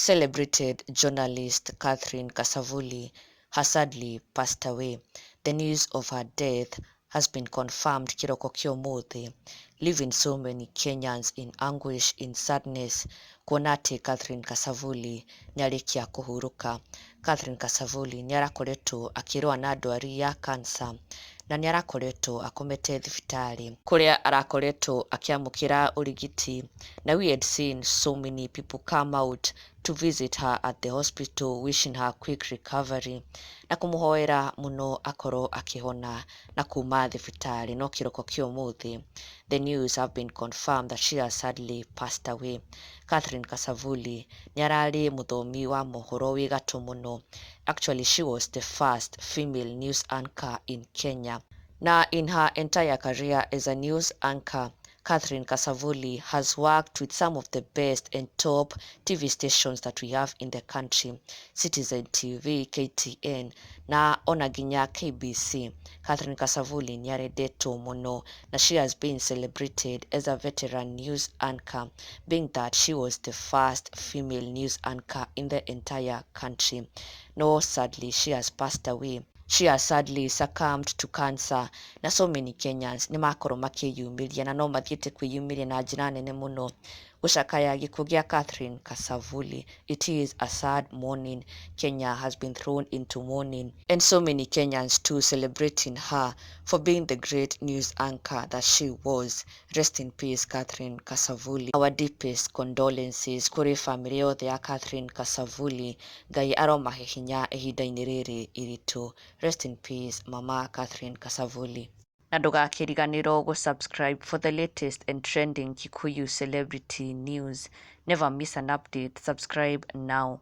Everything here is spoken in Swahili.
Celebrated journalist Catherine Kasavuli has sadly passed away. The news of her death has been confirmed kiroko kiomuthi, leaving so many Kenyans in anguish, in sadness. Kuona atĩ Catherine Kasavuli nĩarĩkia kũhurũka. Catherine Kasavuli nĩarakoretwo akĩrũa na ndwari ya cancer na nĩarakoretwo akomete thibitarĩ kũrĩa arakoretwo akĩamũkĩra ũrigiti. Now we had seen so many people come out to visit her at the hospital, wishing her quick recovery na kũmũhoera mũno akorwo akĩhona na kuma thibitarĩ. No kĩroko kĩa ũmũthĩ, the news have been confirmed that she has sadly passed away. Catherine Kasavuli nĩararĩ mũthomi wa mohoro wĩ gatũ mũno. Actually, she was the first female news anchor in Kenya. Now, in her entire career as a news anchor, Catherine Kasavuli has worked with some of the best and top TV stations that we have in the country. Citizen TV, KTN, na ona nginya KBC. Catherine Kasavuli nĩarendetwo mũno na she has been celebrated as a veteran news anchor, being that she was the first female news anchor in the entire country. No, sadly, she has passed away. She has sadly succumbed to cancer na so many Kenyans nĩmakorwo makĩyumĩria na no mathiĩte kwĩyumĩria na njĩra nene mũno gũcakaya gĩkuũ gĩa Catherine Kasavuli. It is a sad morning. Kenya has been thrown into mourning, and so many Kenyans too celebrating her for being the great news anchor that she was. Rest in peace, Catherine Kasavuli. Our deepest condolences kũrĩ family yothe ya Catherine Kasavuli. Ngai aromahe hinya ihinda-inĩ rĩrĩ iritũ. Rest in peace, Mama Catherine Kasavuli. Na ndũgakĩriganĩrwo gũsubscribe for the latest and trending Kikuyu celebrity news. Never miss an update. Subscribe now.